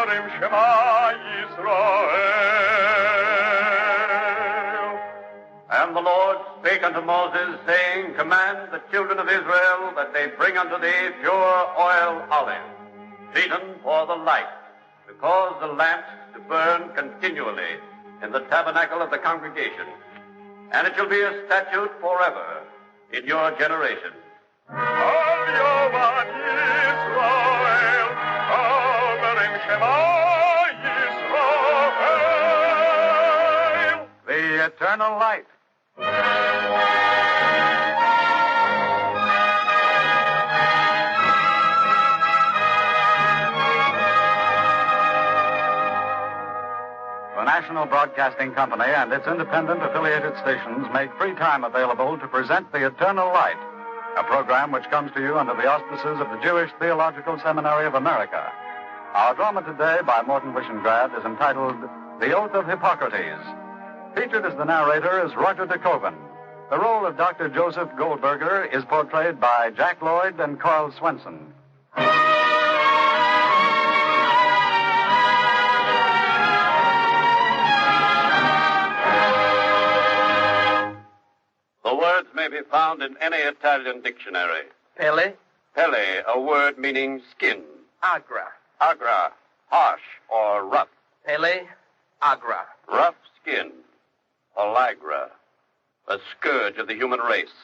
Omerim Shema Yisrael. And the Lord spake unto Moses, saying, Command the children of Israel that they bring unto thee pure oil olive, beaten for the light, to cause the lamps to burn continually in the tabernacle of the congregation. And it shall be a statute forever in your generation. The eternal light. The National Broadcasting Company and its independent affiliated stations make free time available to present The Eternal Light, a program which comes to you under the auspices of the Jewish Theological Seminary of America. Our drama today by Morton Wishengrad is entitled The Oath of Hippocrates. Featured as the narrator is Roger de Koven. The role of Dr. Joseph Goldberger is portrayed by Jack Lloyd and Carl Swenson. The words may be found in any Italian dictionary. Pele? Pele, a word meaning skin. Agra. Agra, harsh or rough. Pele? Agra. Rough skin. Pellagra, a scourge of the human race.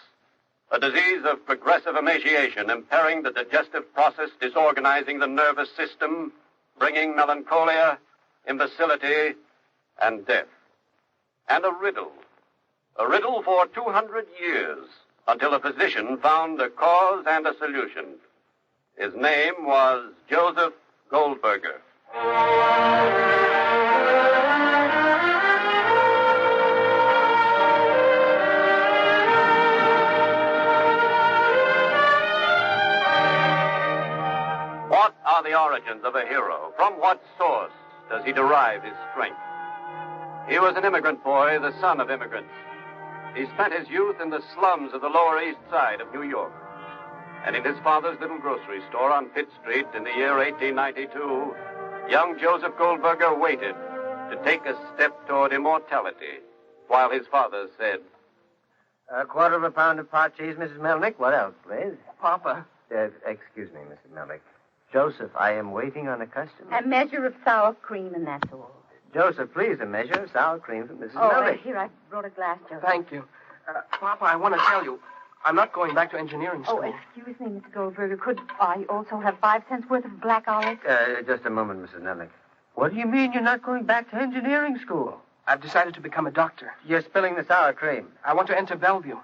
A disease of progressive emaciation, impairing the digestive process, disorganizing the nervous system, bringing melancholia, imbecility, and death. And a riddle for 200 years, until a physician found a cause and a solution. His name was Joseph Goldberger. What are the origins of a hero? From what source does he derive his strength? He was an immigrant boy, the son of immigrants. He spent his youth in the slums of the Lower East Side of New York. And in his father's little grocery store on Pitt Street in the year 1892, young Joseph Goldberger waited to take a step toward immortality, while his father said, A quarter of a pound of pot cheese, Mrs. Melnick. What else, please? Papa. Excuse me, Mrs. Melnick. Joseph, I am waiting on a customer. A measure of sour cream, and that's all. Joseph, please, a measure of sour cream for Mrs. Oh, Melnick. here, I brought a glass, Joseph. Thank you. Papa, I want to tell you, I'm not going back to engineering school. Oh, excuse me, Mr. Goldberger. Could I also have 5 cents worth of black olives? Just a moment, Mrs. Melnick. What do you mean you're not going back to engineering school? I've decided to become a doctor. You're spilling the sour cream. I want to enter Bellevue.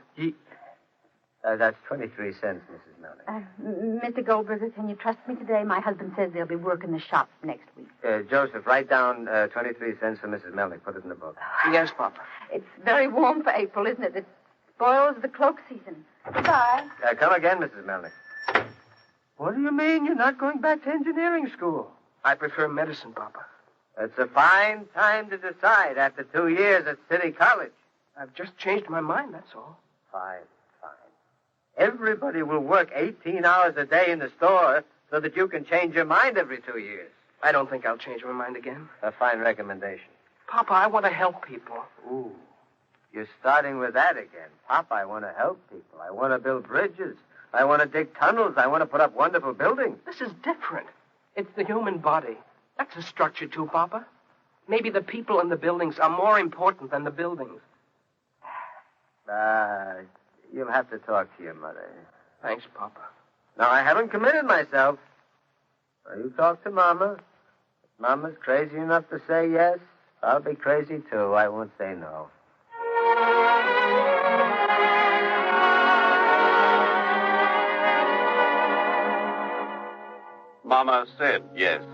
That's 23 cents, Mrs. Melnick. Mr. Goldberger, can you trust me today? My husband says there'll be work in the shop next week. Joseph, write down 23 cents for Mrs. Melnick. Put it in the book. Yes, Papa. It's very warm for April, isn't it? It spoils the cloak season. Goodbye. Come again, Mrs. Melnick. What do you mean you're not going back to engineering school? I prefer medicine, Papa. It's a fine time to decide after 2 years at City College. I've just changed my mind, that's all. Fine. Everybody will work 18 hours a day in the store so that you can change your mind every 2 years. I don't think I'll change my mind again. A fine recommendation. Papa, I want to help people. Ooh, you're starting with that again. Papa, I want to help people. I want to build bridges. I want to dig tunnels. I want to put up wonderful buildings. This is different. It's the human body. That's a structure, too, Papa. Maybe the people and the buildings are more important than the buildings. You'll have to talk to your mother. Thanks, Papa. Now, I haven't committed myself. So you talk to Mama. If Mama's crazy enough to say yes, I'll be crazy, too. I won't say no. Mama said yes.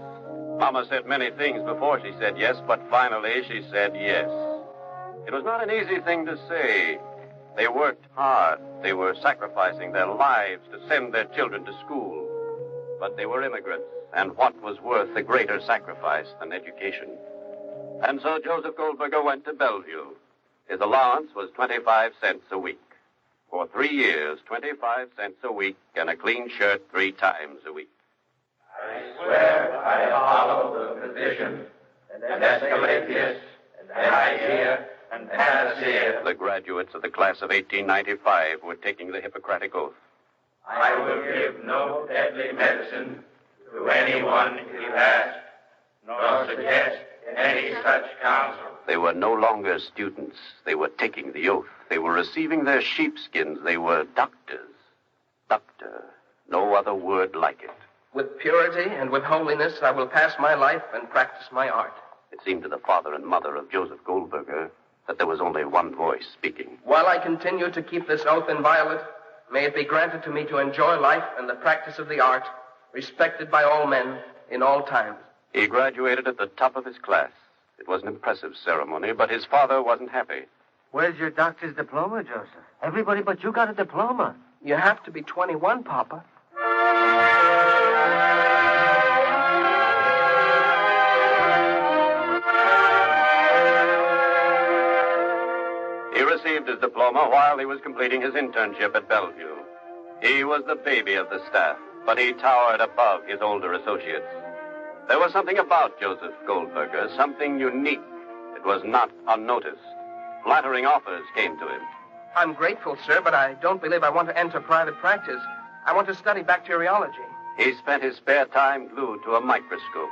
Mama said many things before she said yes, but finally she said yes. It was not an easy thing to say. They worked hard. They were sacrificing their lives to send their children to school. But they were immigrants, and what was worth a greater sacrifice than education? And so Joseph Goldberger went to Bellevue. His allowance was 25 cents a week. For 3 years, 25 cents a week and a clean shirt 3 times a week. swear I follow the physician, and Escalapius, and Hygeia, and Panacea. The graduates of the class of 1895 were taking the Hippocratic Oath. I will give no deadly medicine to anyone if asked, nor suggest any such counsel. They were no longer students. They were taking the oath. They were receiving their sheepskins. They were doctors. Doctor. No other word like it. With purity and with holiness, I will pass my life and practice my art. It seemed to the father and mother of Joseph Goldberger that there was only one voice speaking. While I continue to keep this oath inviolate, may it be granted to me to enjoy life and the practice of the art, respected by all men in all times. He graduated at the top of his class. It was an impressive ceremony, but his father wasn't happy. Where's your doctor's diploma, Joseph? Everybody but you got a diploma. You have to be 21, Papa. He received his diploma while he was completing his internship at Bellevue. He was the baby of the staff, but he towered above his older associates. There was something about Joseph Goldberger, something unique. It was not unnoticed. Flattering offers came to him. I'm grateful, sir, but I don't believe I want to enter private practice. I want to study bacteriology. He spent his spare time glued to a microscope.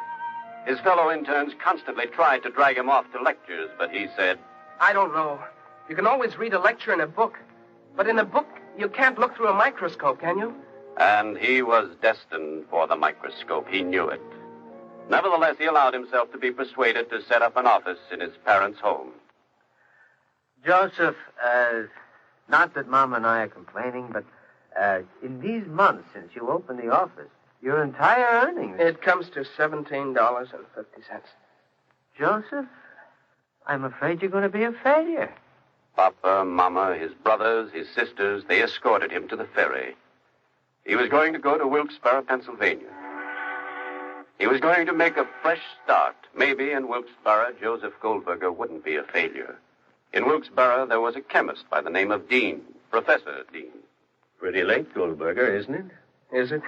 His fellow interns constantly tried to drag him off to lectures, but he said, I don't know. You can always read a lecture in a book, but in a book, you can't look through a microscope, can you? And he was destined for the microscope. He knew it. Nevertheless, he allowed himself to be persuaded to set up an office in his parents' home. Joseph, not that Mom and I are complaining, but in these months since you opened the office, your entire earnings... It comes to $17.50. Joseph, I'm afraid you're going to be a failure. Papa, Mama, his brothers, his sisters, they escorted him to the ferry. He was going to go to Wilkes-Barre, Pennsylvania. He was going to make a fresh start. Maybe in Wilkes-Barre, Joseph Goldberger wouldn't be a failure. In Wilkes-Barre, there was a chemist by the name of Dean, Professor Dean. Pretty late, Goldberger, isn't it? Is it?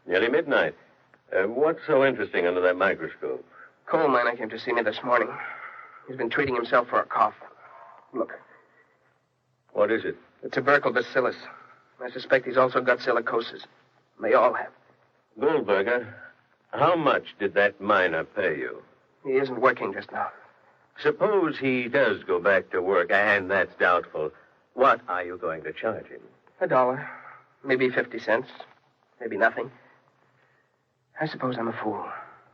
Nearly midnight. What's so interesting under that microscope? Coal miner came to see me this morning. He's been treating himself for a cough. Look. What is it? The tubercle bacillus. I suspect he's also got silicosis. They all have. Goldberger, how much did that miner pay you? He isn't working just now. Suppose he does go back to work, and that's doubtful. What are you going to charge him? $1. Maybe 50 cents. Maybe nothing. I suppose I'm a fool.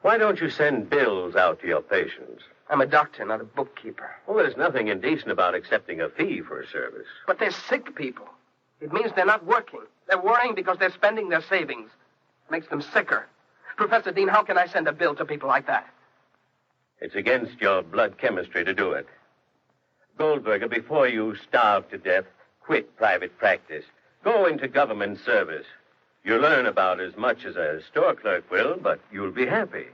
Why don't you send bills out to your patients? I'm a doctor, not a bookkeeper. Well, there's nothing indecent about accepting a fee for a service. But they're sick people. It means they're not working. They're worrying because they're spending their savings. It makes them sicker. Professor Dean, how can I send a bill to people like that? It's against your blood chemistry to do it. Goldberger, before you starve to death, quit private practice. Go into government service. You'll learn about as much as a store clerk will, but you'll be happy.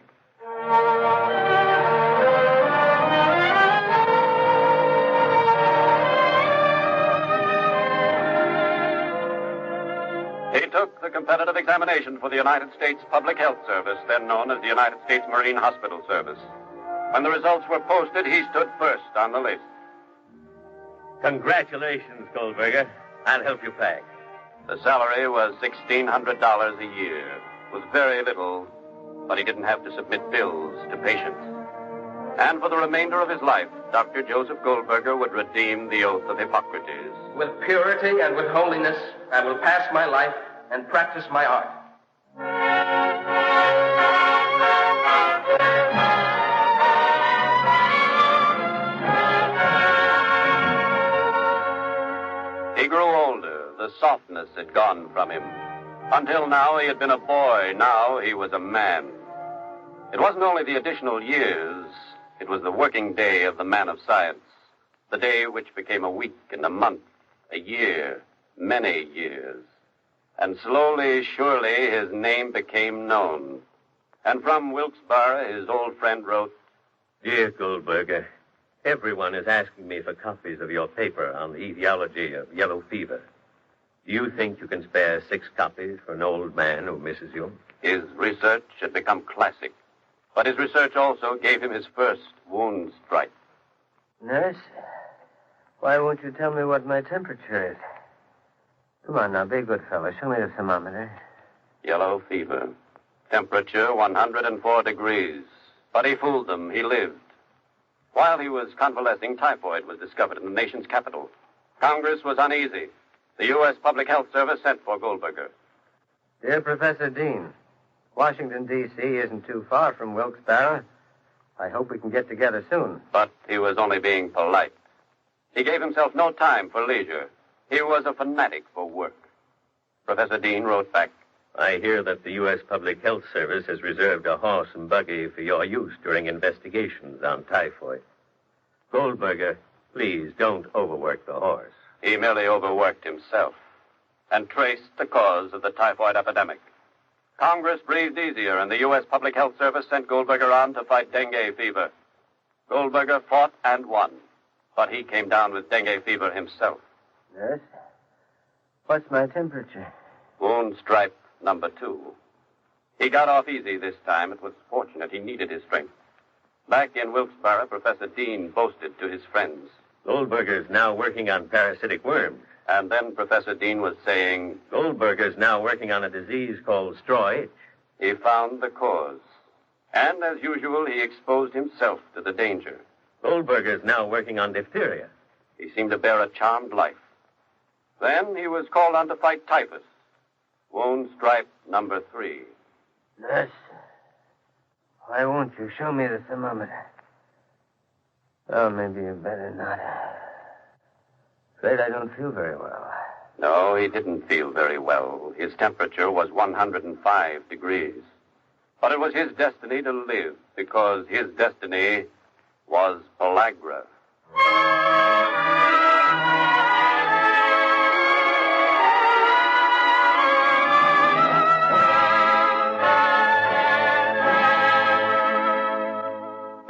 He took the competitive examination for the United States Public Health Service, then known as the United States Marine Hospital Service. When the results were posted, he stood first on the list. Congratulations, Goldberger. I'll help you pack. The salary was $1,600 a year. It was very little, but he didn't have to submit bills to patients. And for the remainder of his life, Dr. Joseph Goldberger would redeem the oath of Hippocrates. With purity and with holiness, I will pass my life and practice my art. He grew older. The softness had gone from him. Until now, he had been a boy. Now, he was a man. It wasn't only the additional years. It was the working day of the man of science. The day which became a week and a month, a year, many years. And slowly, surely, his name became known. And from Wilkes-Barre, his old friend wrote, Dear Goldberger, everyone is asking me for copies of your paper on the etiology of yellow fever. Do you think you can spare 6 copies for an old man who misses you? His research had become classic, but his research also gave him his first wound stripe. Nurse, why won't you tell me what my temperature is? Come on now, be a good fellow. Show me the thermometer. Yellow fever. Temperature 104 degrees. But he fooled them. He lived. While he was convalescing, typhoid was discovered in the nation's capital. Congress was uneasy. The U.S. Public Health Service sent for Goldberger. Dear Professor Dean, Washington, D.C. isn't too far from Wilkes-Barre. I hope we can get together soon. But he was only being polite. He gave himself no time for leisure. He was a fanatic for work. Professor Dean wrote back, I hear that the U.S. Public Health Service has reserved a horse and buggy for your use during investigations on typhoid. Goldberger, please don't overwork the horse. He merely overworked himself and traced the cause of the typhoid epidemic. Congress breathed easier, and the U.S. Public Health Service sent Goldberger on to fight dengue fever. Goldberger fought and won, but he came down with dengue fever himself. Nurse, what's my temperature? Wound stripe number 2. He got off easy this time. It was fortunate. He needed his strength. Back in Wilkes-Barre, Professor Dean boasted to his friends. Goldberger's now working on parasitic worms. And then Professor Dean was saying, Goldberger's now working on a disease called straw itch. He found the cause. And as usual, he exposed himself to the danger. Goldberger's now working on diphtheria. He seemed to bear a charmed life. Then he was called on to fight typhus. Wound stripe number 3. Nurse, why won't you show me the thermometer? Oh, maybe you better not. Afraid I don't feel very well. No, he didn't feel very well. His temperature was 105 degrees. But it was his destiny to live, because his destiny was pellagra.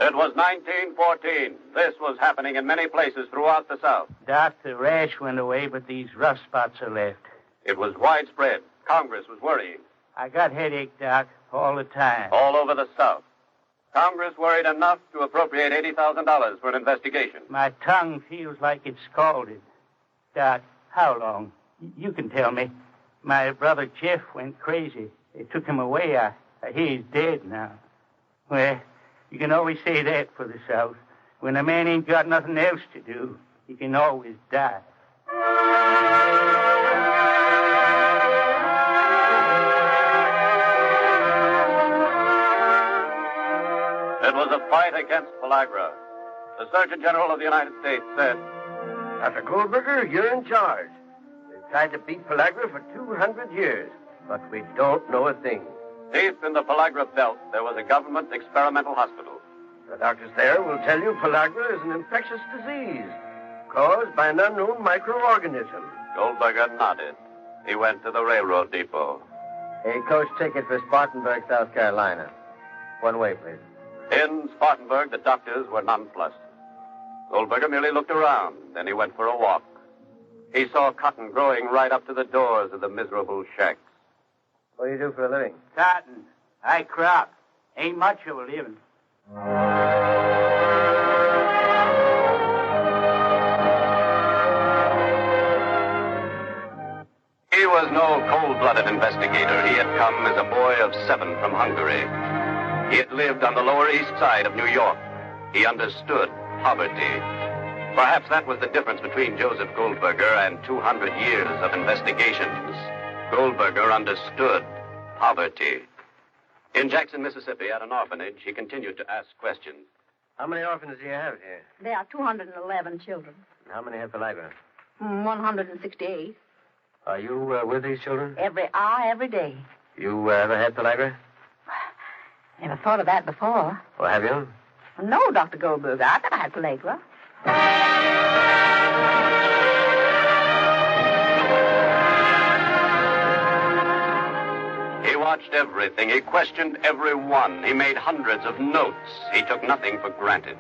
It was 1914. This was happening in many places throughout the South. Doc, the rash went away, but these rough spots are left. It was widespread. Congress was worrying. I got headache, Doc, all the time. All over the South. Congress worried enough to appropriate $80,000 for an investigation. My tongue feels like it's scalded. Doc, how long? You can tell me. My brother Jeff went crazy. They took him away. I hear he's dead now. Well, you can always say that for the South. When a man ain't got nothing else to do, he can always die. It was a fight against pellagra. The Surgeon General of the United States said, Dr. Goldberger, you're in charge. We've tried to beat pellagra for 200 years, but we don't know a thing. deep in the pellagra belt, there was a government experimental hospital. The doctors there will tell you pellagra is an infectious disease caused by an unknown microorganism. Goldberger nodded. He went to the railroad depot. A coach ticket for Spartanburg, South Carolina. One way, please. In Spartanburg, the doctors were nonplussed. Goldberger merely looked around, then he went for a walk. He saw cotton growing right up to the doors of the miserable shacks. What do you do for a living? Cotton. I crop. Ain't much of a living. He was no cold-blooded investigator. He had come as a boy of 7 from Hungary. He had lived on the Lower East Side of New York. He understood poverty. Perhaps that was the difference between Joseph Goldberger and 200 years of investigations. Goldberger understood poverty. In Jackson, Mississippi, at an orphanage, he continued to ask questions. How many orphans do you have here? There are 211 children. How many have pellagra? 168. Are you with these children? Every hour, every day. You ever had pellagra? Never thought of that before. Well, have you? No, Dr. Goldberger. I never had pellagra. He watched everything. He questioned everyone. He made hundreds of notes. He took nothing for granted.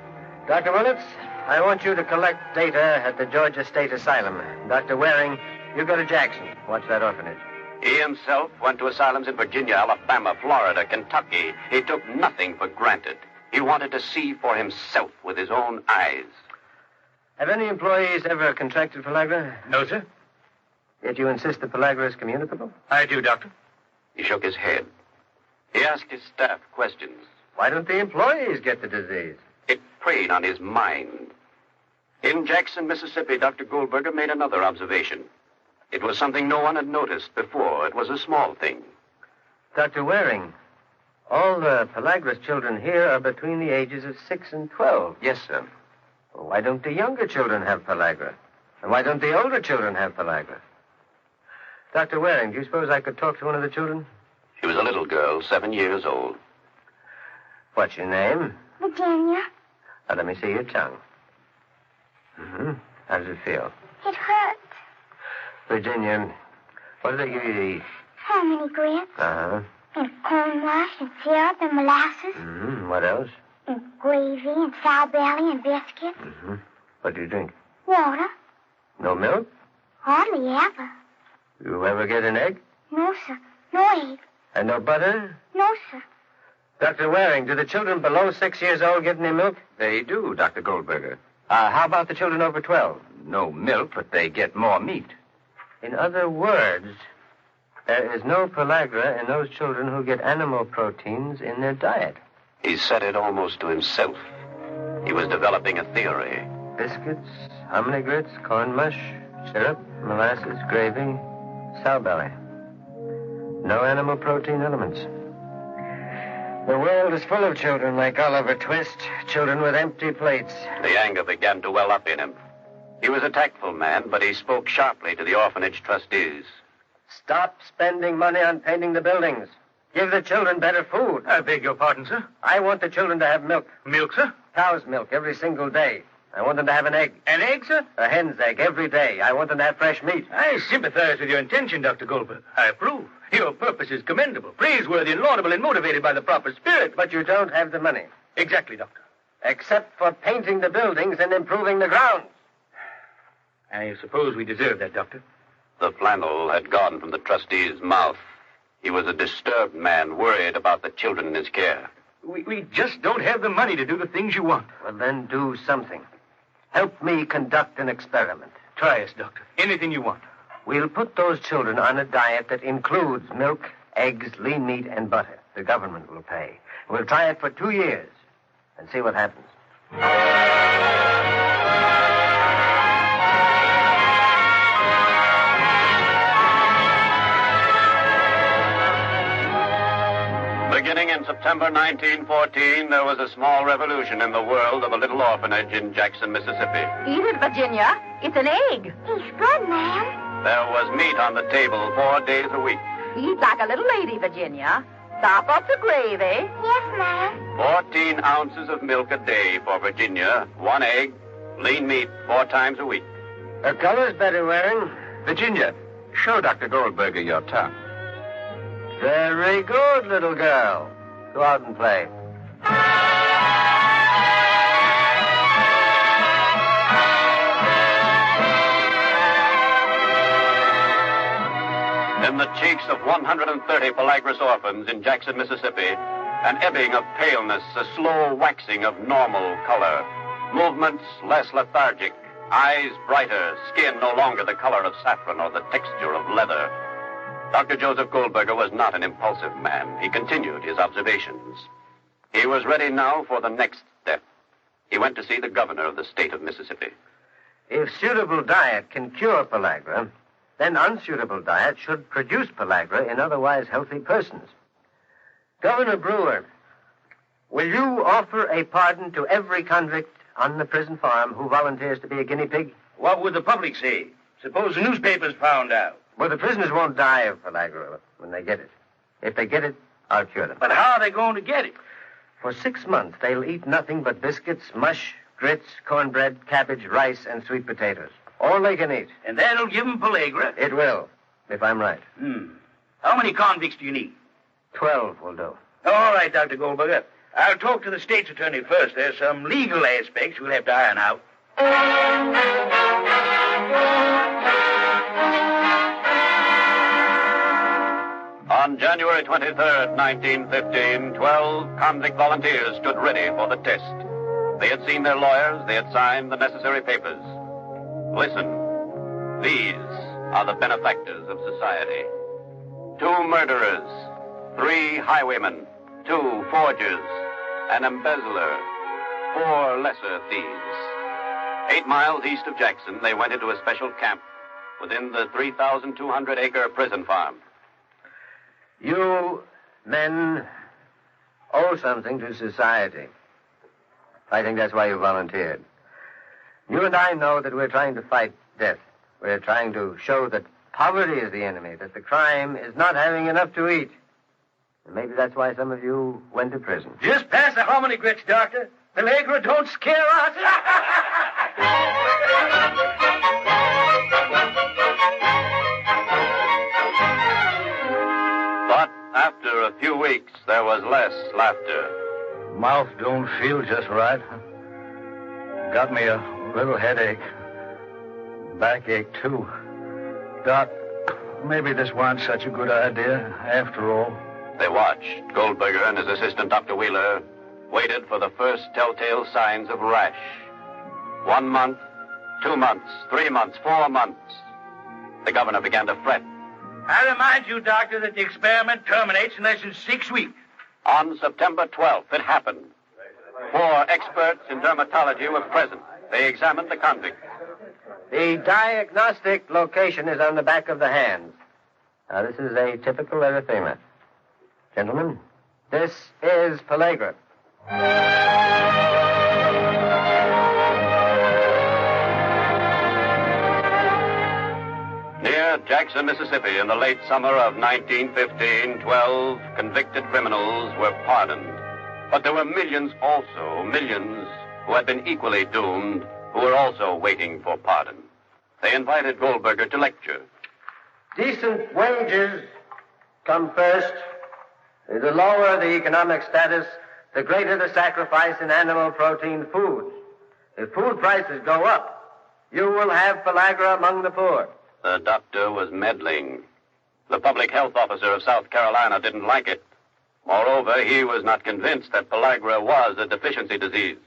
Dr. Willits, I want you to collect data at the Georgia State Asylum. Dr. Waring, You go to Jackson. Watch that orphanage. He himself went to asylums in Virginia, Alabama, Florida, Kentucky. He took nothing for granted. He wanted to see for himself with his own eyes. Have any employees ever contracted pellagra? No, sir. Yet you insist the pellagra is communicable? I do, Doctor. He shook his head. He asked his staff questions. Why don't the employees get the disease? It preyed on his mind. In Jackson, Mississippi, Dr. Goldberger made another observation. It was something no one had noticed before. It was a small thing. Dr. Waring, all the pellagra's children here are between the ages of 6 and 12. Yes, sir. Well, why don't the younger children have pellagra? And why don't the older children have pellagra? Dr. Waring, do you suppose I could talk to one of the children? She was a little girl, 7 years old. What's your name? Virginia. Now, let me see your tongue. Mm-hmm. How does it feel? It hurts. Virginia, what do they give you to eat? How many grits? Uh-huh. And corn mush and syrup and molasses. Mm-hmm. What else? And gravy and sour belly and biscuits. Mm-hmm. What do you drink? Water. No milk? Hardly ever. You ever get an egg? No, sir. No egg. And no butter? No, sir. Dr. Waring, do the children below 6 years old get any milk? They do, Dr. Goldberger. How about the children over 12? No milk, but they get more meat. In other words, there is no pellagra in those children who get animal proteins in their diet. He said it almost to himself. He was developing a theory. Biscuits, hominy grits, corn mush, syrup, molasses, gravy, sour belly. No animal protein elements. The world is full of children like Oliver Twist, children with empty plates. The anger began to well up in him. He was a tactful man, but he spoke sharply to the orphanage trustees. Stop spending money on painting the buildings. Give the children better food. I beg your pardon, sir. I want the children to have milk. Milk, sir? Cow's milk every single day. I want them to have an egg. An egg, sir? A hen's egg every day. I want them to have fresh meat. I sympathize with your intention, Dr. Goldberg. I approve. Your purpose is commendable, praiseworthy, and laudable, and motivated by the proper spirit. But you don't have the money. Exactly, Doctor. Except for painting the buildings and improving the grounds. I suppose we deserve that, Doctor. The flannel had gone from the trustee's mouth. He was a disturbed man, worried about the children in his care. We just don't have the money to do the things you want. Well, then do something. Help me conduct an experiment. Try us, Doctor. Anything you want. We'll put those children on a diet that includes milk, eggs, lean meat, and butter. The government will pay. We'll try it for 2 years and see what happens. Beginning in September 1914, there was a small revolution in the world of a little orphanage in Jackson, Mississippi. Eat it, Virginia. It's an egg. He's good, ma'am. There was meat on the table 4 days a week. Eat like a little lady, Virginia. Sop up the gravy. Yes, ma'am. 14 ounces of milk a day for Virginia, 1 egg, lean meat 4 times a week. Her color's better, Waring. Virginia, show Dr. Goldberger your tongue. Very good, little girl. Go out and play. In the cheeks of 130 pellagrous orphans in Jackson, Mississippi, an ebbing of paleness, a slow waxing of normal color. Movements less lethargic, eyes brighter, skin no longer the color of saffron or the texture of leather. Dr. Joseph Goldberger was not an impulsive man. He continued his observations. He was ready now for the next step. He went to see the governor of the state of Mississippi. If suitable diet can cure pellagra, then unsuitable diet should produce pellagra in otherwise healthy persons. Governor Brewer, will you offer a pardon to every convict on the prison farm who volunteers to be a guinea pig? What would the public say? Suppose the newspapers found out. Well, the prisoners won't die of pellagra when they get it. If they get it, I'll cure them. But how are they going to get it? For 6 months, they'll eat nothing but biscuits, mush, grits, cornbread, cabbage, rice, and sweet potatoes. All they can eat. And that'll give them pellagra? It will, if I'm right. How many convicts do you need? 12 will do. All right, Dr. Goldberger. I'll talk to the state's attorney first. There's some legal aspects we'll have to iron out. On January 23rd, 1915, 12 convict volunteers stood ready for the test. They had seen their lawyers. They had signed the necessary papers. Listen. These are the benefactors of society. 2 murderers, 3 highwaymen, 2 forgers, an embezzler, 4 lesser thieves. 8 miles east of Jackson, they went into a special camp within the 3,200-acre prison farm. You men owe something to society. I think that's why you volunteered. You and I know that we're trying to fight death. We're trying to show that poverty is the enemy, that the crime is not having enough to eat. And maybe that's why some of you went to prison. Just pass the hominy grits, Doctor. Pellagra don't scare us. But after a few weeks, there was less laughter. Mouth don't feel just right. Got me a little headache. Backache, too. Doc, maybe this wasn't such a good idea after all. They watched. Goldberger and his assistant, Dr. Wheeler, waited for the first telltale signs of rash. 1 month, 2 months, 3 months, 4 months. The governor began to fret. I remind you, Doctor, that the experiment terminates in less than 6 weeks. On September 12th, it happened. 4 experts in dermatology were present. They examined the convict. The diagnostic location is on the back of the hands. Now, this is a typical erythema. Gentlemen, this is pellagra. Near Jackson, Mississippi, in the late summer of 1915, 12 convicted criminals were pardoned. But there were millions who had been equally doomed, who were also waiting for pardon. They invited Goldberger to lecture. Decent wages come first. The lower the economic status, the greater the sacrifice in animal protein foods. If food prices go up, you will have pellagra among the poor. The doctor was meddling. The public health officer of South Carolina didn't like it. Moreover, he was not convinced that pellagra was a deficiency disease.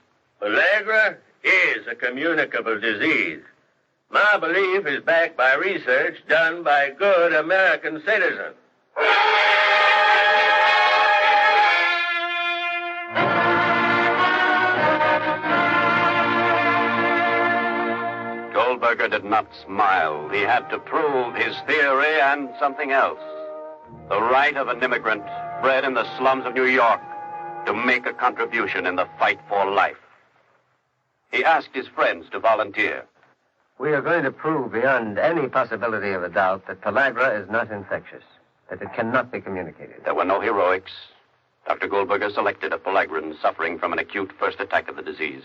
Pellagra is a communicable disease. My belief is backed by research done by good American citizens. Goldberger did not smile. He had to prove his theory and something else. The right of an immigrant bred in the slums of New York to make a contribution in the fight for life. He asked his friends to volunteer. We are going to prove beyond any possibility of a doubt that pellagra is not infectious, that it cannot be communicated. There were no heroics. Dr. Goldberger selected a pelagran suffering from an acute first attack of the disease.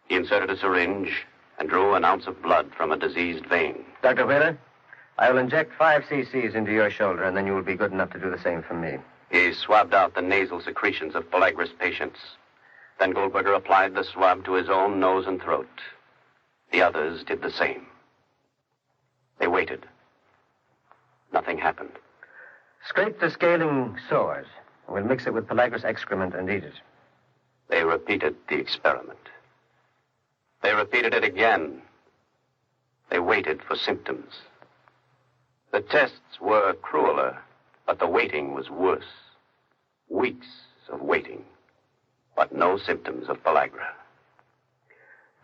He inserted a syringe and drew an ounce of blood from a diseased vein. Dr. Wheeler, I will inject 5 cc's into your shoulder, and then you will be good enough to do the same for me. He swabbed out the nasal secretions of pellagra's patients. Then Goldberger applied the swab to his own nose and throat. The others did the same. They waited. Nothing happened. Scrape the scaling sores. We'll mix it with pellagra's excrement and eat it. They repeated the experiment. They repeated it again. They waited for symptoms. The tests were crueler, but the waiting was worse. Weeks of waiting, but no symptoms of pellagra.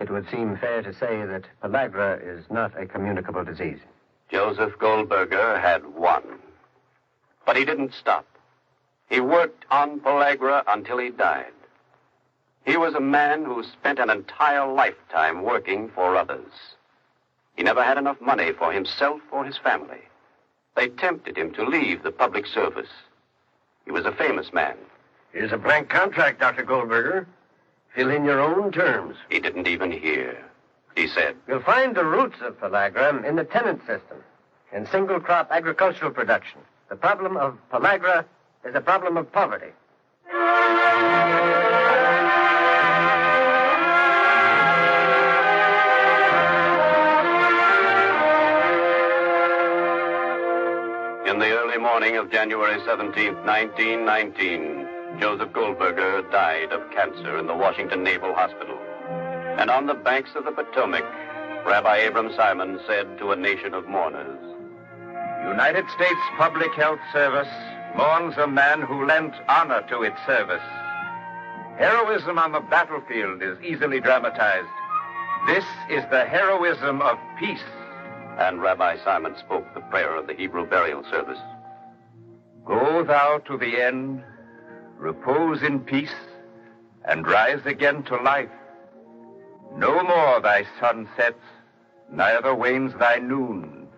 It would seem fair to say that pellagra is not a communicable disease. Joseph Goldberger had won. But he didn't stop. He worked on pellagra until he died. He was a man who spent an entire lifetime working for others. He never had enough money for himself or his family. They tempted him to leave the public service. He was a famous man. Here's a blank contract, Dr. Goldberger. Fill in your own terms. He didn't even hear. He said, You'll find the roots of pellagra in the tenant system, in single-crop agricultural production. The problem of pellagra is a problem of poverty. In the early morning of January 17th, 1919, Joseph Goldberger died of cancer in the Washington Naval Hospital. And on the banks of the Potomac, Rabbi Abram Simon said to a nation of mourners, United States Public Health Service mourns a man who lent honor to its service. Heroism on the battlefield is easily dramatized. This is the heroism of peace. And Rabbi Simon spoke the prayer of the Hebrew burial service. Go thou to the end, repose in peace, and rise again to life. No more thy sun sets, neither wanes thy noon.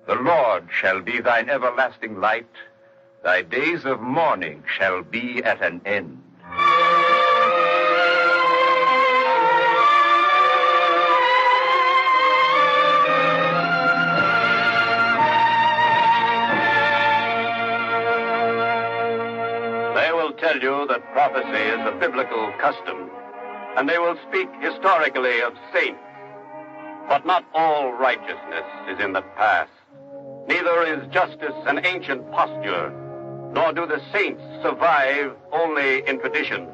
The Lord shall be thine everlasting light. Thy days of mourning shall be at an end. They will tell you that prophecy is a biblical custom, and they will speak historically of saints. But not all righteousness is in the past. Neither is justice an ancient posture, nor do the saints survive only in tradition.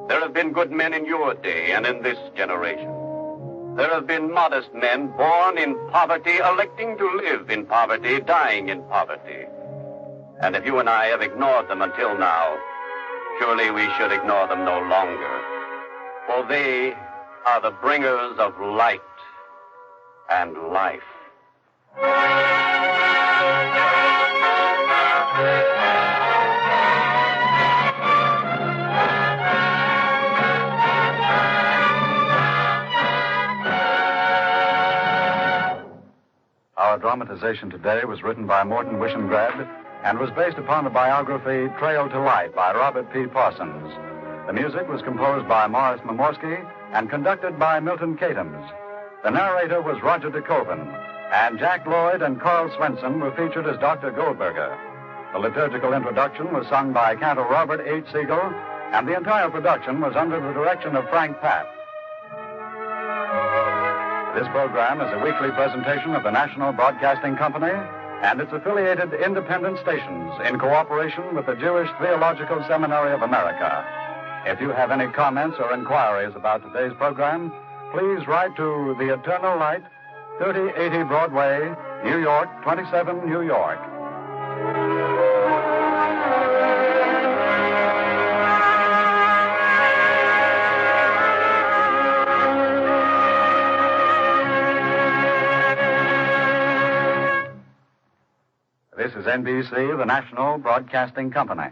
There have been good men in your day and in this generation. There have been modest men born in poverty, electing to live in poverty, dying in poverty. And if you and I have ignored them until now, surely we should ignore them no longer. For they are the bringers of light and life. Our dramatization today was written by Morton Wishengrad and was based upon the biography Trail to Light by Robert P. Parsons. The music was composed by Morris Momorsky and conducted by Milton Katams. The narrator was Roger DeKoven, and Jack Lloyd and Carl Swenson were featured as Dr. Goldberger. The liturgical introduction was sung by Cantor Robert H. Siegel, and the entire production was under the direction of Frank Papp. This program is a weekly presentation of the National Broadcasting Company and its affiliated independent stations in cooperation with the Jewish Theological Seminary of America. If you have any comments or inquiries about today's program, please write to The Eternal Light, 3080 Broadway, New York, 27 New York. This is NBC, the National Broadcasting Company.